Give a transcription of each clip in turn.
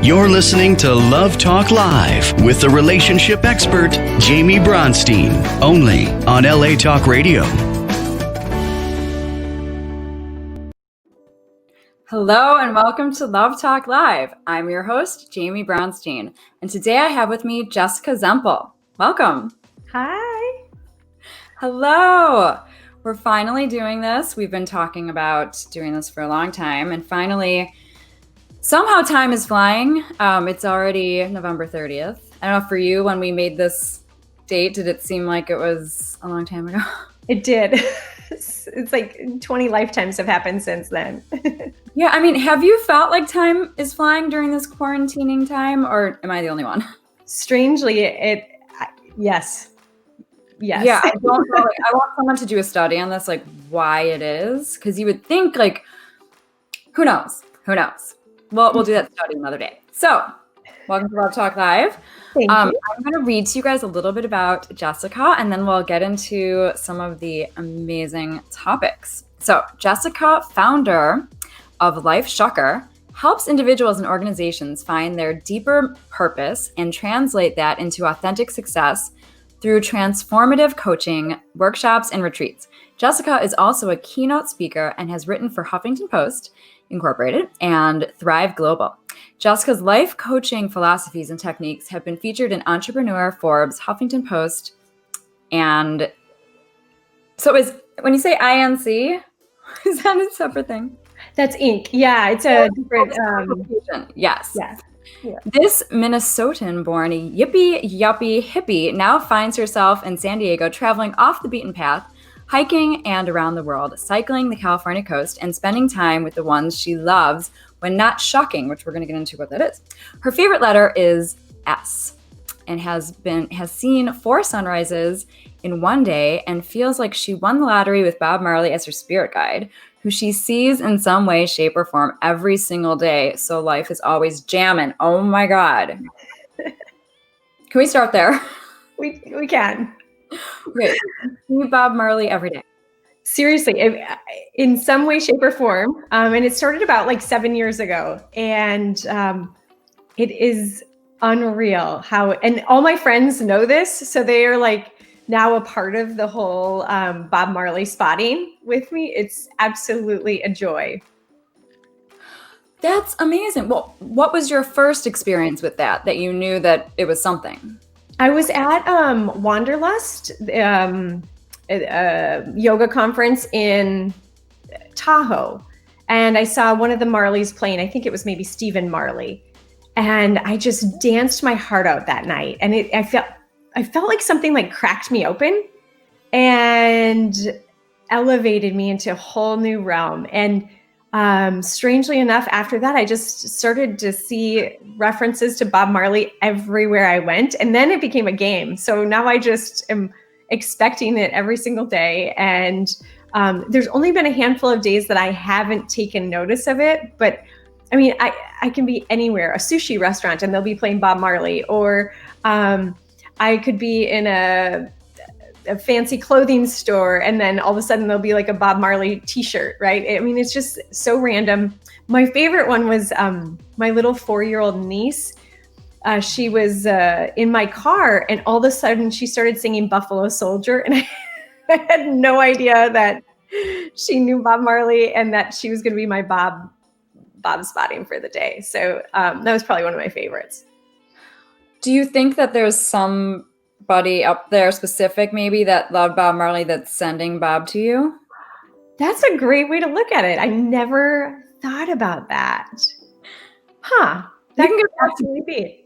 You're listening to Love Talk Live with the relationship expert, Jamie Bronstein, only on LA Talk Radio. Hello and welcome to Love Talk Live. I'm your host, Jamie Bronstein, and today I have with me Jessica Zemple. Welcome. Hi. Hello. We're finally doing this. We've been talking about doing this for a long time, and finally, somehow time is flying. It's already November 30th. I don't know, for you, when we made this date, did it seem like it was a long time ago? It did. It's like 20 lifetimes have happened since then. Yeah, I mean, have you felt like time is flying during this quarantining time, or am I the only one? Strangely, yes. Yeah, I don't know. I want someone to do a study on this, like why it is, because you would think, like, who knows? Well, we'll do that study another day. So, welcome to Love Talk Live. Thank you. I'm going to read to you guys a little bit about Jessica, and then we'll get into some of the amazing topics. So, Jessica, founder of Life Shucker, helps individuals and organizations find their deeper purpose and translate that into authentic success through transformative coaching, workshops, and retreats. Jessica is also a keynote speaker and has written for Huffington Post Incorporated and Thrive Global. Jessica's life coaching philosophies and techniques have been featured in Entrepreneur, Forbes, Huffington Post, and so when you say INC, is that a separate thing? That's Inc. Yeah, it's a different. Yes. Yeah. This Minnesotan-born yippee hippie now finds herself in San Diego, traveling off the beaten path, hiking and around the world, cycling the California coast, and spending time with the ones she loves when not shucking, which we're going to get into what that is. Her favorite letter is S, and has seen 4 sunrises in one day, and feels like she won the lottery with Bob Marley as her spirit guide, who she sees in some way, shape, or form every single day. So life is always jamming. Oh my God. Can we start there? We can. Wait, see Bob Marley every day. Seriously, in some way, shape, or form. And it started about like 7 years ago. And it is unreal how, and all my friends know this. So they are like now a part of the whole Bob Marley spotting with me. It's absolutely a joy. That's amazing. Well, what was your first experience with that you knew that it was something? I was at Wanderlust, a yoga conference in Tahoe, and I saw one of the Marleys playing. I think it was maybe Stephen Marley, and I just danced my heart out that night. And I felt like something like cracked me open and elevated me into a whole new realm. And strangely enough, after that, I just started to see references to Bob Marley everywhere I went. And then it became a game. So now I just am expecting it every single day. And there's only been a handful of days that I haven't taken notice of it. But I mean, I can be anywhere, a sushi restaurant, and they'll be playing Bob Marley, or I could be in a fancy clothing store, and then all of a sudden there'll be like a Bob Marley t-shirt, right? I mean, it's just so random. My favorite one was my little 4-year-old niece. She was in my car, and all of a sudden she started singing Buffalo Soldier, and I had no idea that she knew Bob Marley and that she was going to be my Bob spotting for the day. So that was probably one of my favorites. Do you think that there's somebody up there specific maybe that loved Bob Marley that's sending Bob to you? That's a great way to look at it. I never thought about that. Huh. That can absolutely be.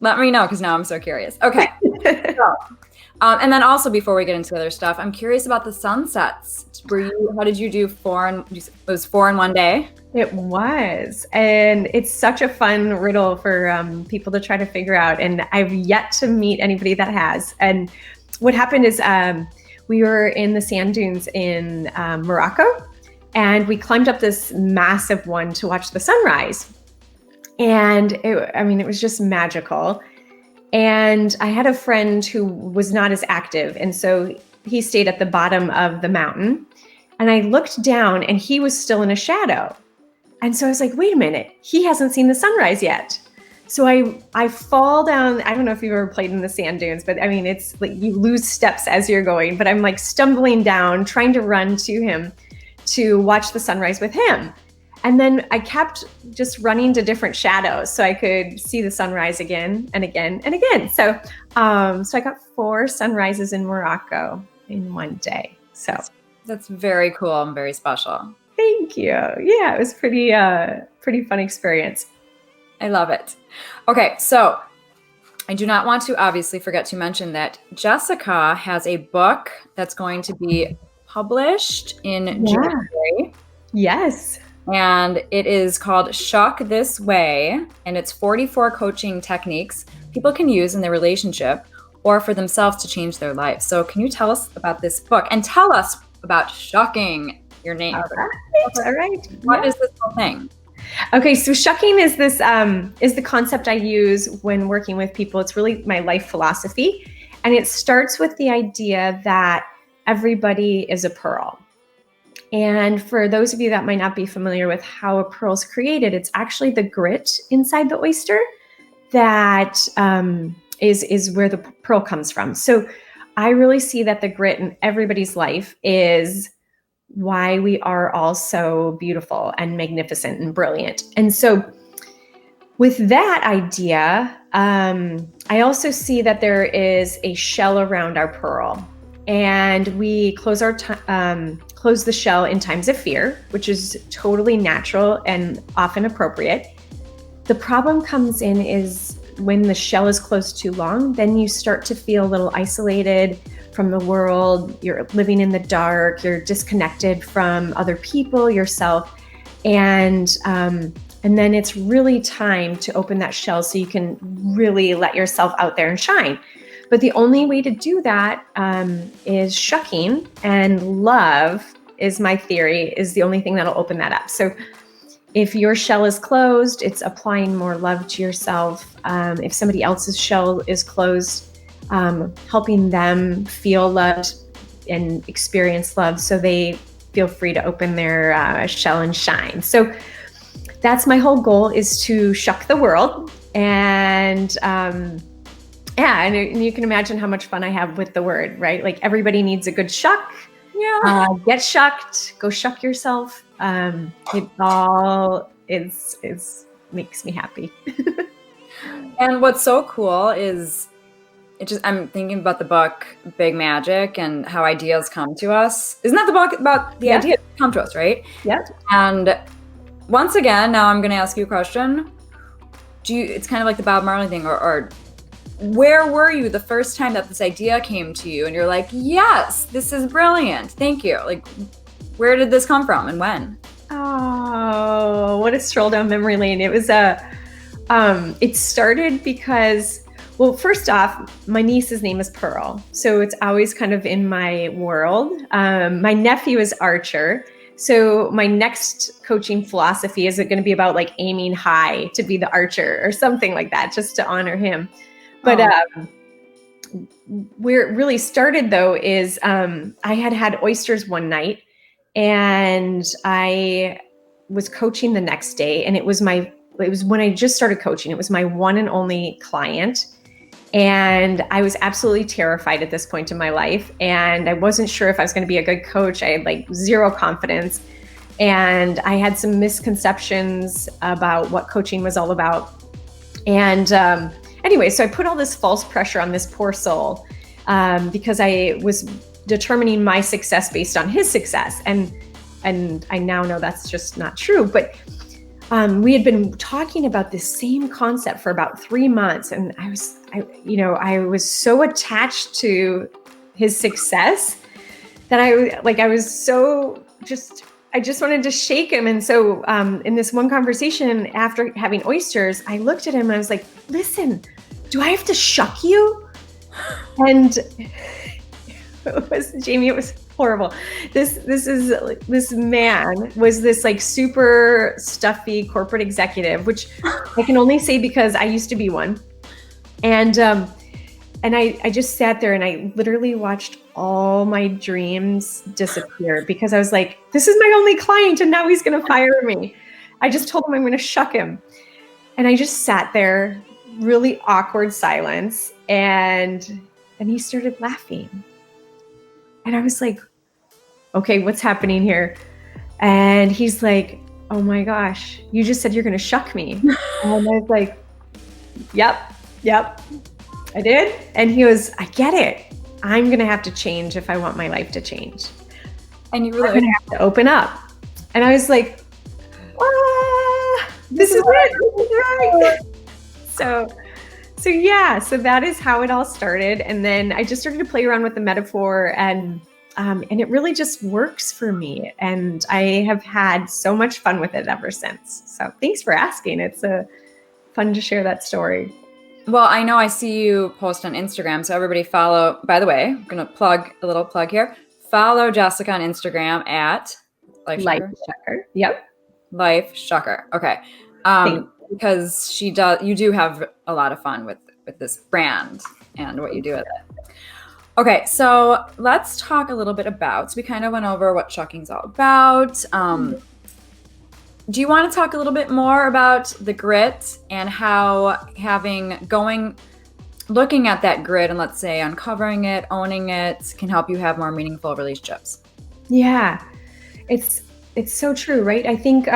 Let me know, because now I'm so curious. Okay. And then also, before we get into other stuff, I'm curious about the sunsets. How did you do it was 4 in one day? It was. And it's such a fun riddle for people to try to figure out. And I've yet to meet anybody that has. And what happened is we were in the sand dunes in Morocco, and we climbed up this massive one to watch the sunrise. And it was just magical. And I had a friend who was not as active. And so he stayed at the bottom of the mountain. And I looked down, and he was still in a shadow. And so I was like, wait a minute, he hasn't seen the sunrise yet. So I fall down. I don't know if you've ever played in the sand dunes, but I mean, it's like you lose steps as you're going, but I'm like stumbling down, trying to run to him to watch the sunrise with him. And then I kept just running to different shadows so I could see the sunrise again and again and again. So I got 4 sunrises in Morocco in one day. So that's very cool and very special. Thank you. Yeah, it was pretty fun experience. I love it. Okay, so I do not want to obviously forget to mention that Jessica has a book that's going to be published in January. Yes. And it is called Shuck This Way, and it's 44 coaching techniques people can use in their relationship or for themselves to change their life. So can you tell us about this book and tell us about shucking your name? All right. What is this whole thing? Okay, so shucking is this is the concept I use when working with people. It's really my life philosophy, and it starts with the idea that everybody is a pearl. And for those of you that might not be familiar with how a pearl is created, it's actually the grit inside the oyster that is where the pearl comes from. So I really see that the grit in everybody's life is why we are all so beautiful and magnificent and brilliant. And so with that idea, I also see that there is a shell around our pearl, and we close the shell in times of fear, which is totally natural and often appropriate. The problem comes in is when the shell is closed too long, then you start to feel a little isolated from the world. You're living in the dark, you're disconnected from other people, yourself. And then it's really time to open that shell so you can really let yourself out there and shine. But the only way to do that is shucking, and love is my theory, is the only thing that'll open that up. So if your shell is closed, it's applying more love to yourself. If somebody else's shell is closed, helping them feel loved and experience love so they feel free to open their shell and shine. So that's my whole goal, is to shuck the world. And and you can imagine how much fun I have with the word, right? Like everybody needs a good shuck. Yeah. Get shucked, go shuck yourself. It all makes me happy. And what's so cool is I'm thinking about the book Big Magic and how ideas come to us. Isn't that the book about the ideas come to us, right? Yeah. And once again, now I'm going to ask you a question. It's kind of like the Bob Marley thing, or where were you the first time that this idea came to you and you're like, yes, this is brilliant, thank you? Like, where did this come from and when? Oh, what a stroll down memory lane. It was it started because, well, first off, my niece's name is Pearl, so it's always kind of in my world. My nephew is Archer, so my next coaching philosophy is it going to be about like aiming high to be the archer or something like that, just to honor him. But where it really started, though, is I had oysters one night, and I was coaching the next day, and it was when I just started coaching. It was my one and only client, and I was absolutely terrified at this point in my life, and I wasn't sure if I was going to be a good coach. I had like zero confidence, and I had some misconceptions about what coaching was all about, and anyway, so I put all this false pressure on this poor soul because I was determining my success based on his success. And I now know that's just not true. But we had been talking about this same concept for about 3 months. And I was so attached to his success that I just wanted to shake him. And so in this one conversation after having oysters, I looked at him and I was like, listen, do I have to shuck you? And Jamie, it was horrible. This man was this like super stuffy corporate executive, which I can only say because I used to be one. And I just sat there and I literally watched all my dreams disappear because I was like, this is my only client and now he's going to fire me. I just told him I'm going to shuck him. And I just sat there, really awkward silence. And he started laughing. And I was like, okay, what's happening here? And he's like, oh my gosh, you just said you're going to shuck me. And I was like, yep, I did. And he was, I get it. I'm going to have to change if I want my life to change. And you were I'm going to have to open up. And I was like, this is it. This is right. So that is how it all started. And then I just started to play around with the metaphor, and it really just works for me. And I have had so much fun with it ever since. So thanks for asking. It's fun to share that story. Well, I know I see you post on Instagram, so everybody follow. By the way, I'm going to plug a little plug here. Follow Jessica on Instagram at Life Shucker. Yep. Life Shucker. Okay. Because you do have a lot of fun with this brand and what you do with it. Okay, so let's talk a little bit about, so we kind of went over what shucking's all about. Do you want to talk a little bit more about the grit and how looking at that grit and, let's say, uncovering it, owning it can help you have more meaningful relationships? Yeah, it's so true, right? I think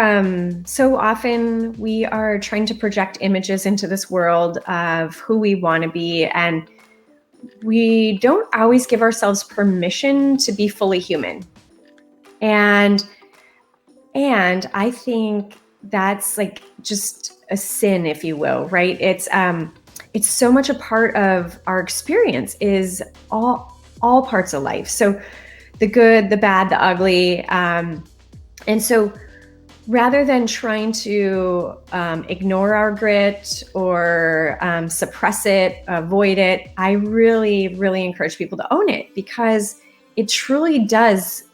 so often we are trying to project images into this world of who we want to be, and we don't always give ourselves permission to be fully human. And I think that's like just a sin, if you will, right? It's so much a part of our experience, is all parts of life. So the good, the bad, the ugly. And so rather than trying to ignore our grit or suppress it, avoid it, I really, really encourage people to own it, because it truly does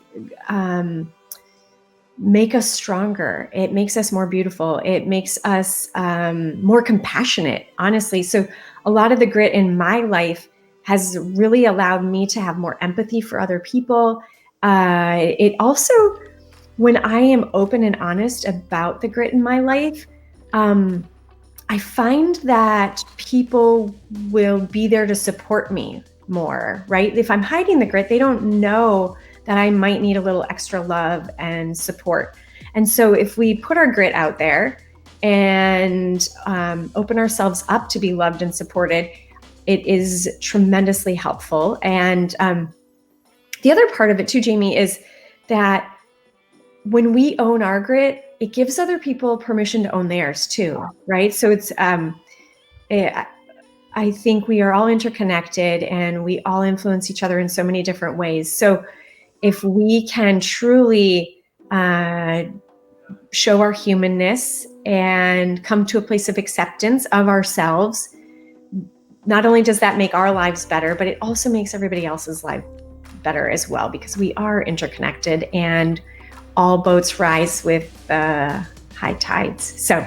make us stronger. It makes us more beautiful. It makes us more compassionate, honestly. So a lot of the grit in my life has really allowed me to have more empathy for other people. It also, when I am open and honest about the grit in my life, I find that people will be there to support me more, right? If I'm hiding the grit, they don't know that I might need a little extra love and support. And so if we put our grit out there and open ourselves up to be loved and supported, it is tremendously helpful. And the other part of it too, Jamie, is that when we own our grit, it gives other people permission to own theirs too, right? So it's, I think we are all interconnected and we all influence each other in so many different ways. So if we can truly show our humanness and come to a place of acceptance of ourselves, not only does that make our lives better, but it also makes everybody else's life better as well, because we are interconnected and all boats rise with high tides. So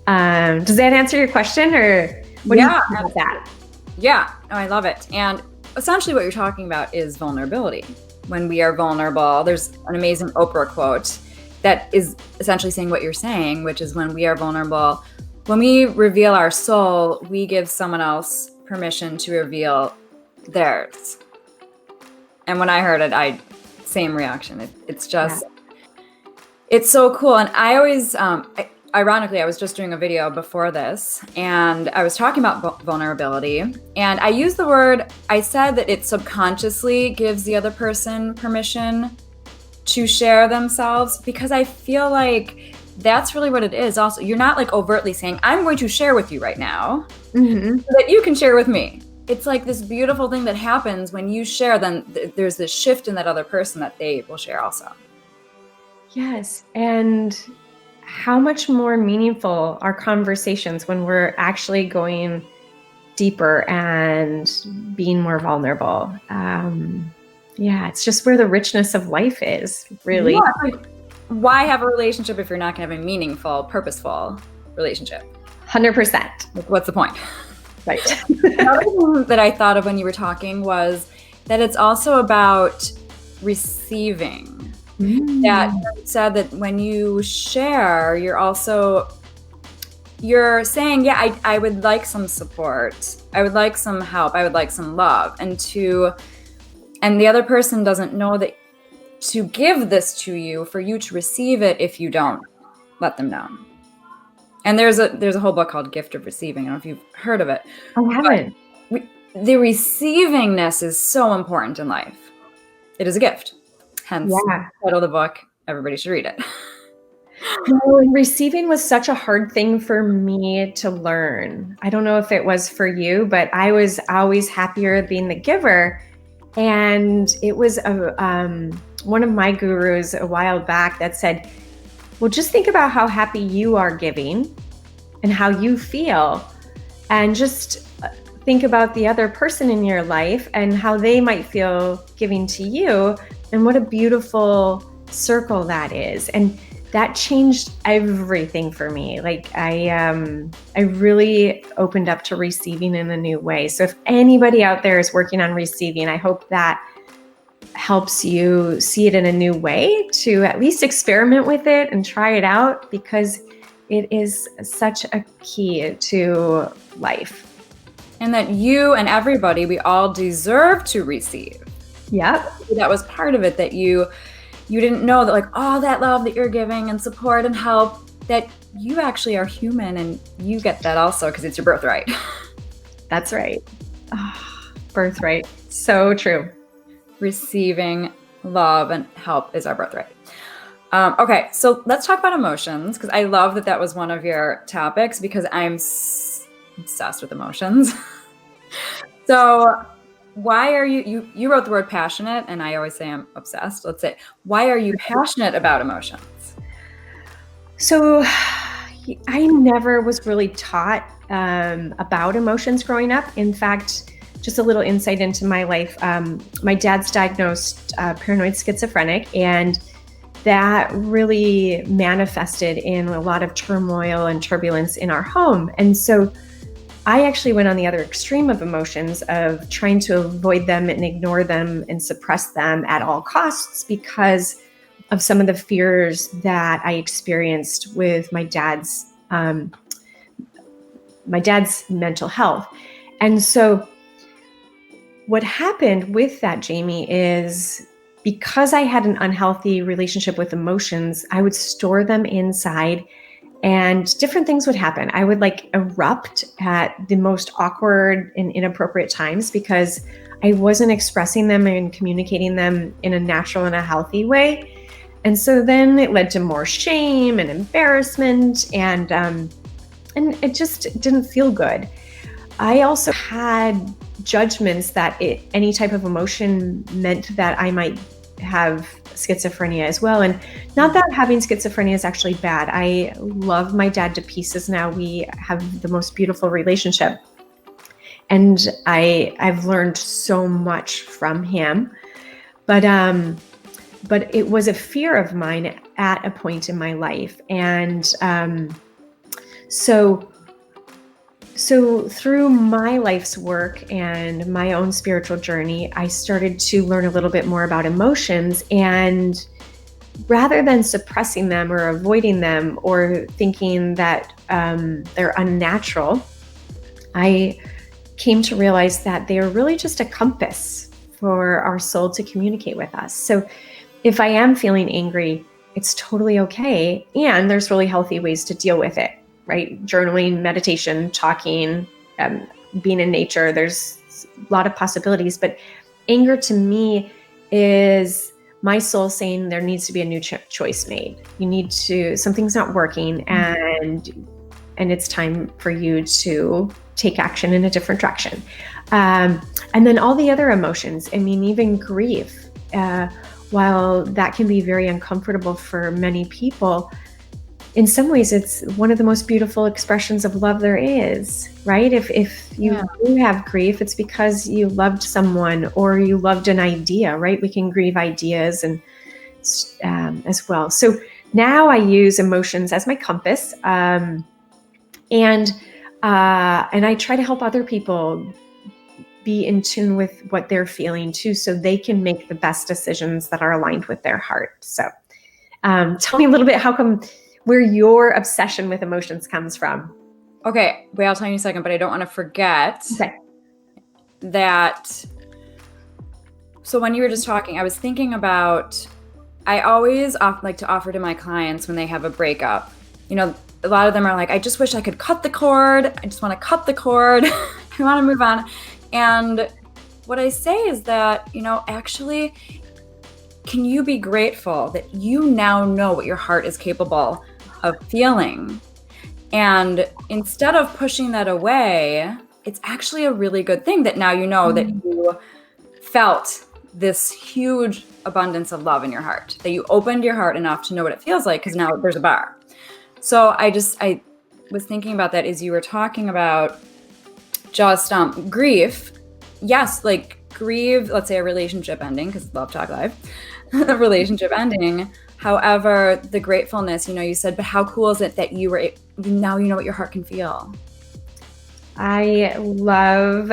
does that answer your question, or what do you think about that? Yeah, I love it. And essentially what you're talking about is vulnerability. When we are vulnerable, there's an amazing Oprah quote that is essentially saying what you're saying, which is when we are vulnerable, when we reveal our soul, we give someone else permission to reveal theirs. And when I heard it, same reaction. It's just, it's so cool. And I always, ironically, I was just doing a video before this and I was talking about vulnerability, and I used the word, I said that it subconsciously gives the other person permission to share themselves, because I feel like that's really what it is. Also, you're not like overtly saying, I'm going to share with you right now so that you can share with me. It's like this beautiful thing that happens when you share, then there's this shift in that other person that they will share also. Yes. And how much more meaningful are conversations when we're actually going deeper and being more vulnerable. It's just where the richness of life is, really. Yeah, like, why have a relationship if you're not going to have a meaningful, purposeful relationship? 100%. Like, what's the point? Right. Another thing that I thought of when you were talking was that it's also about receiving. That you said that when you share, you're also you're saying, yeah, I would like some support. I would like some help. I would like some love. And the other person doesn't know that to give this to you, for you to receive it if you don't let them know. And there's a whole book called Gift of Receiving. I don't know if you've heard of it. I haven't. The receivingness is so important in life. It is a gift. Hence, the title of the book. Everybody should read it. No, and receiving was such a hard thing for me to learn. I don't know if it was for you, but I was always happier being the giver. And it was one of my gurus a while back that said, well, just think about how happy you are giving and how you feel. And just think about the other person in your life and how they might feel giving to you. And what a beautiful circle that is. And that changed everything for me. Like I really opened up to receiving in a new way. So if anybody out there is working on receiving, I hope that helps you see it in a new way, to at least experiment with it and try it out, because it is such a key to life. And that you and everybody, we all deserve to receive. Yep. That was part of it, that you didn't know that, like, all that love that you're giving and support and help, that you actually are human and you get that also because it's your birthright. That's right. Oh, birthright. So true. Receiving love and help is our birthright. Okay, so let's talk about emotions, because I love that was one of your topics, because I'm obsessed with emotions. So why are you wrote the word passionate, and I always say I'm obsessed. Let's say, why are you passionate about emotions? So I never was really taught about emotions growing up. In fact, just a little insight into my life. My dad's diagnosed paranoid schizophrenic, and that really manifested in a lot of turmoil and turbulence in our home. And so I actually went on the other extreme of emotions, of trying to avoid them and ignore them and suppress them at all costs, because of some of the fears that I experienced with my dad's mental health. And so what happened with that, Jamie, is because I had an unhealthy relationship with emotions, I would store them inside, and different things would happen. I would erupt at the most awkward and inappropriate times because I wasn't expressing them and communicating them in a natural and a healthy way. And so then it led to more shame and embarrassment, and it just didn't feel good. I also had judgments that any type of emotion meant that I might have schizophrenia as well. And not that having schizophrenia is actually bad. I love my dad to pieces now. We have the most beautiful relationship. And I've learned so much from him. But it was a fear of mine at a point in my life. And so through my life's work and my own spiritual journey, I started to learn a little bit more about emotions. And rather than suppressing them or avoiding them or thinking that they're unnatural, I came to realize that they are really just a compass for our soul to communicate with us. So if I am feeling angry, it's totally okay. And there's really healthy ways to deal with it. Right? Journaling, meditation, talking, being in nature. There's a lot of possibilities, but anger to me is my soul saying there needs to be a new choice made. Something's not working, and it's time for you to take action in a different direction. And then all the other emotions, I mean, even grief, while that can be very uncomfortable for many people, in some ways, it's one of the most beautiful expressions of love there is, right? If you do have grief, it's because you loved someone or you loved an idea, right? We can grieve ideas and as well. So now I use emotions as my compass, and I try to help other people be in tune with what they're feeling too, so they can make the best decisions that are aligned with their heart. So tell me a little bit, where your obsession with emotions comes from. Okay, wait, I'll tell you in a second, but I don't want to forget that. So when you were just talking, I was thinking about, I always like to offer to my clients when they have a breakup. A lot of them are like, I just wish I could cut the cord. I just want to cut the cord. I want to move on. And what I say is that, actually, can you be grateful that you now know what your heart is capable of feeling? And instead of pushing that away, it's actually a really good thing that now you know that you felt this huge abundance of love in your heart, that you opened your heart enough to know what it feels like, because now there's a bar. So I was thinking about that as you were talking about just grief. Yes, like grieve, let's say a relationship ending, because Love Talk Live, a relationship ending. However, the gratefulness, you said, but how cool is it that now you know what your heart can feel? I love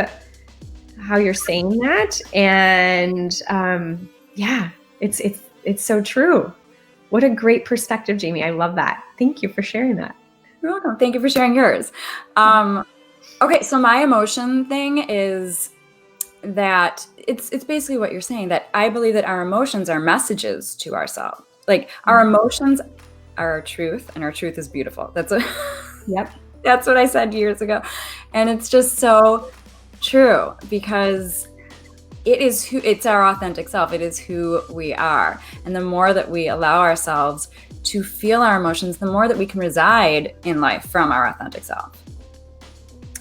how you're saying that. And it's so true. What a great perspective, Jamie. I love that. Thank you for sharing that. You're welcome. Thank you for sharing yours. Okay, so my emotion thing is that it's basically what you're saying, that I believe that our emotions are messages to ourselves. Like our emotions are our truth, and our truth is beautiful. That's what I said years ago. And it's just so true, because it's our authentic self. It is who we are. And the more that we allow ourselves to feel our emotions, the more that we can reside in life from our authentic self.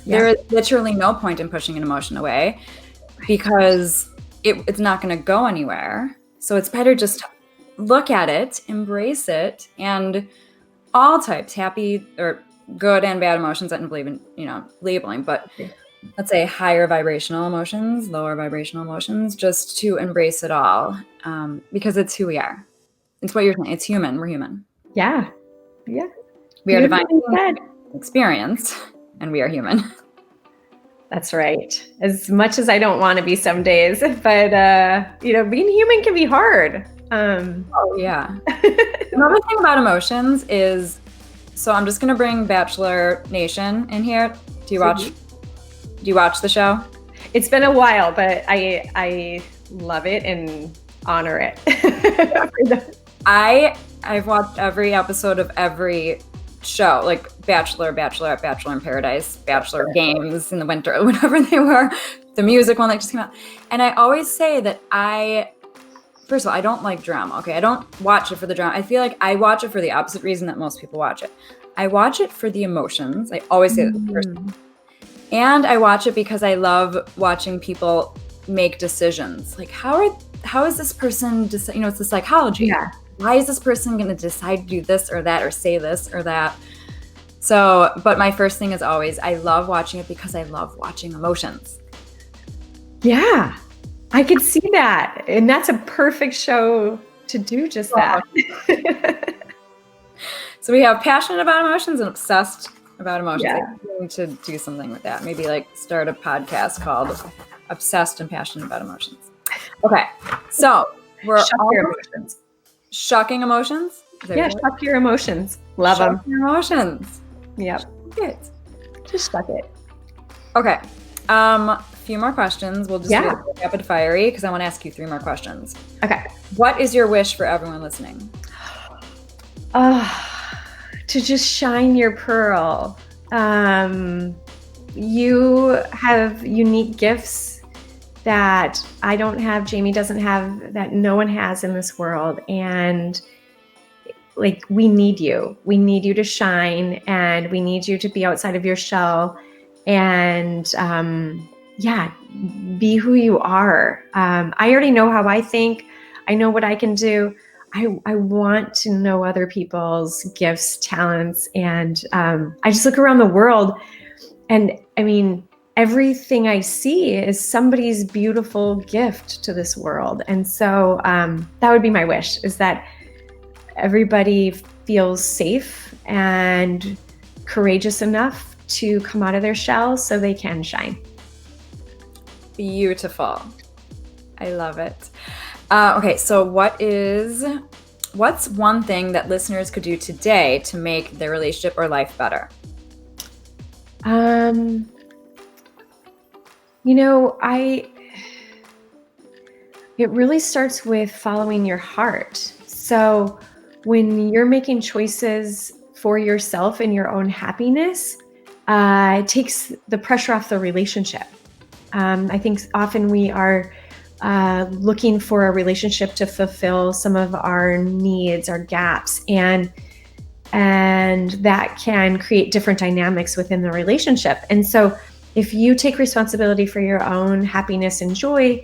Yeah. There is literally no point in pushing an emotion away, because it's not going to go anywhere. So it's better just to look at it, embrace it, and all types, happy or good and bad emotions. I don't believe in, labeling, but let's say higher vibrational emotions, lower vibrational emotions, just to embrace it all, because it's who we are. It's what you're saying. It's human. We're human. Yeah. We are divine experience, and we are human. That's right. As much as I don't want to be some days, but being human can be hard. Oh yeah. Another thing about emotions is, so I'm just gonna bring Bachelor Nation in here. Do you watch the show? It's been a while, but I love it and honor it. I've watched every episode of every show, like Bachelor, Bachelorette, Bachelor in Paradise, Bachelor Games in the winter, whatever they were, the music one that just came out. And I always say that first of all, I don't like drama, okay? I don't watch it for the drama. I feel like I watch it for the opposite reason that most people watch it. I watch it for the emotions. I always say that first. And I watch it because I love watching people make decisions. Like, how is this person, it's the psychology. Yeah. Why is this person going to decide to do this or that, or say this or that? So, but my first thing is always, I love watching it because I love watching emotions. Yeah, I could see that. And that's a perfect show to do just that. So we have passionate about emotions and obsessed about emotions. Yeah. I need to do something with that. Maybe like start a podcast called Obsessed and Passionate About Emotions. Okay, so we're Shuck your emotions. Shucking emotions? Yeah, shuck your emotions. Love them. Shuck your emotions. Yep. Shuck it. Just shuck it. Okay. A few more questions. We'll just do it rapid fiery, because I want to ask you 3 more questions. Okay. What is your wish for everyone listening? To just shine your pearl. You have unique gifts that I don't have, Jamie doesn't have, that no one has in this world. And like, we need you. We need you to shine, and we need you to be outside of your shell and, be who you are. I already know how I think. I know what I can do. I want to know other people's gifts, talents, and I just look around the world, and I mean, everything I see is somebody's beautiful gift to this world. And so that would be my wish, is that everybody feels safe and courageous enough to come out of their shell so they can shine. Beautiful. I love it. Okay, so what's one thing that listeners could do today to make their relationship or life better? Um, you know, it really starts with following your heart. So when you're making choices for yourself and your own happiness, it takes the pressure off the relationship. I think often we are looking for a relationship to fulfill some of our needs, our gaps, and that can create different dynamics within the relationship. And so if you take responsibility for your own happiness and joy,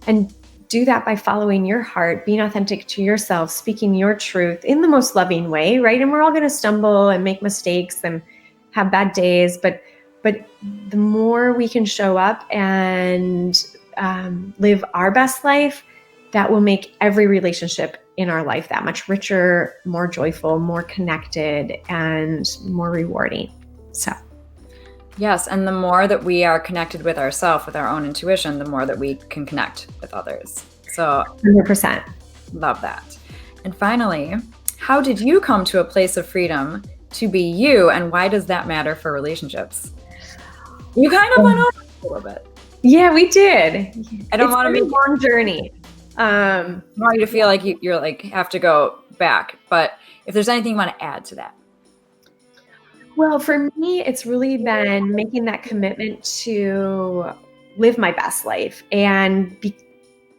and do that by following your heart, being authentic to yourself, speaking your truth in the most loving way, right? And we're all going to stumble and make mistakes and have bad days, but the more we can show up and live our best life, that will make every relationship in our life that much richer, more joyful, more connected, and more rewarding. So. Yes, and the more that we are connected with ourselves, with our own intuition, the more that we can connect with others. So 100%. Love that. And finally, how did you come to a place of freedom to be you, and why does that matter for relationships? You kind of went over a little bit. Yeah, we did. I don't want to make a long journey. I want you to feel like you're like have to go back, but if there's anything you want to add to that. Well, for me, it's really been making that commitment to live my best life. And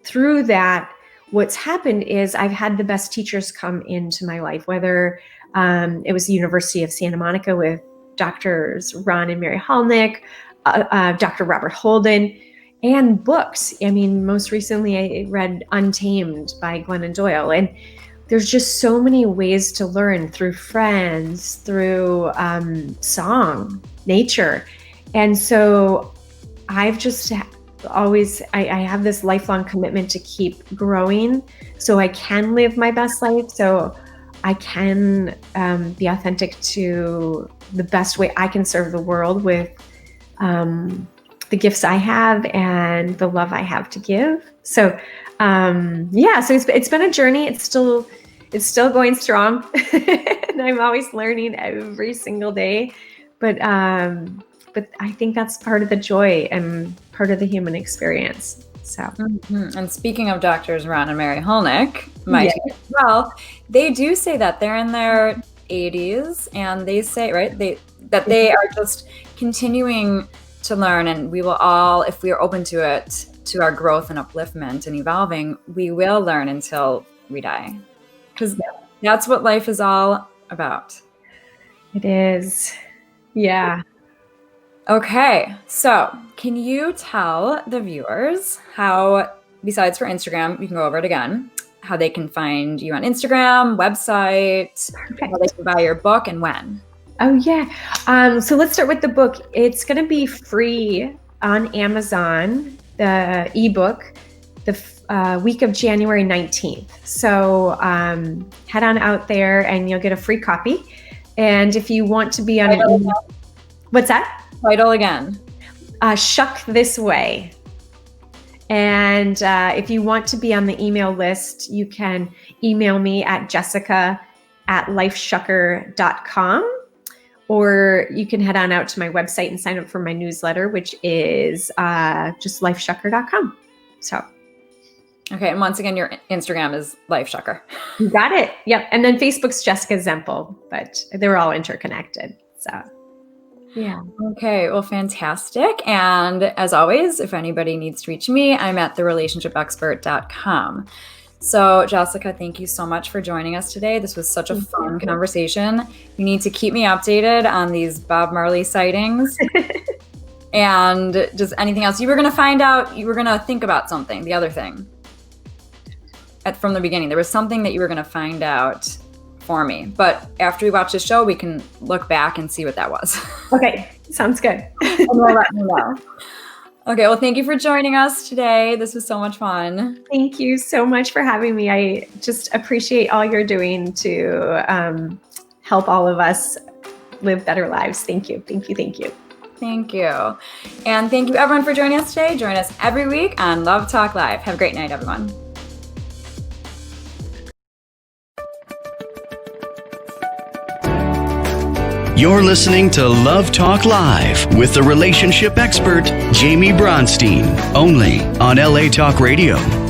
through that, what's happened is I've had the best teachers come into my life, whether it was the University of Santa Monica with Doctors Ron and Mary Halnick, Dr. Robert Holden, and books. I mean, most recently I read Untamed by Glennon Doyle. And there's just so many ways to learn through friends, through song, nature. And so I've just always, I have this lifelong commitment to keep growing so I can live my best life, so I can be authentic to the best way I can serve the world with the gifts I have and the love I have to give. So so it's been a journey. It's still going strong, and I'm always learning every single day. But I think that's part of the joy and part of the human experience. So, And speaking of Doctors Ron and Mary Hulnick, they do say that they're in their 80s, and they say that they are just continuing to learn, and we will all, if we are open to it, to our growth and upliftment and evolving, we will learn until we die. Because that's what life is all about. It is. Yeah. Okay. So can you tell the viewers how, besides for Instagram, you can go over it again, how they can find you on Instagram, website, how they can buy your book, and when? Oh, yeah. So let's start with the book. It's going to be free on Amazon, the ebook, the week of January 19th. So head on out there and you'll get a free copy. And if you want to be on what's that? Title again. Shuck This Way. And if you want to be on the email list, you can email me at jessica@lifeshucker.com. Or you can head on out to my website and sign up for my newsletter, which is just lifeshucker.com. So. Okay. And once again, your Instagram is LifeShucker. You got it. Yep. And then Facebook's Jessica Zemple, but they're all interconnected. So, yeah. Okay. Well, fantastic. And as always, if anybody needs to reach me, I'm at therelationshipexpert.com. So, Jessica, thank you so much for joining us today. This was such a fun conversation. You need to keep me updated on these Bob Marley sightings. And just anything else. You were going to find out, you were going to think about something, the other thing. From the beginning, there was something that you were going to find out for me. But after we watch the show, we can look back and see what that was. Okay, sounds good. And we'll let me know. Okay, well, thank you for joining us today. This was so much fun. Thank you so much for having me. I just appreciate all you're doing to help all of us live better lives. Thank you. Thank you. Thank you. Thank you. And thank you, everyone, for joining us today. Join us every week on Love Talk Live. Have a great night, everyone. You're listening to Love Talk Live with the relationship expert, Jamie Bronstein, only on LA Talk Radio.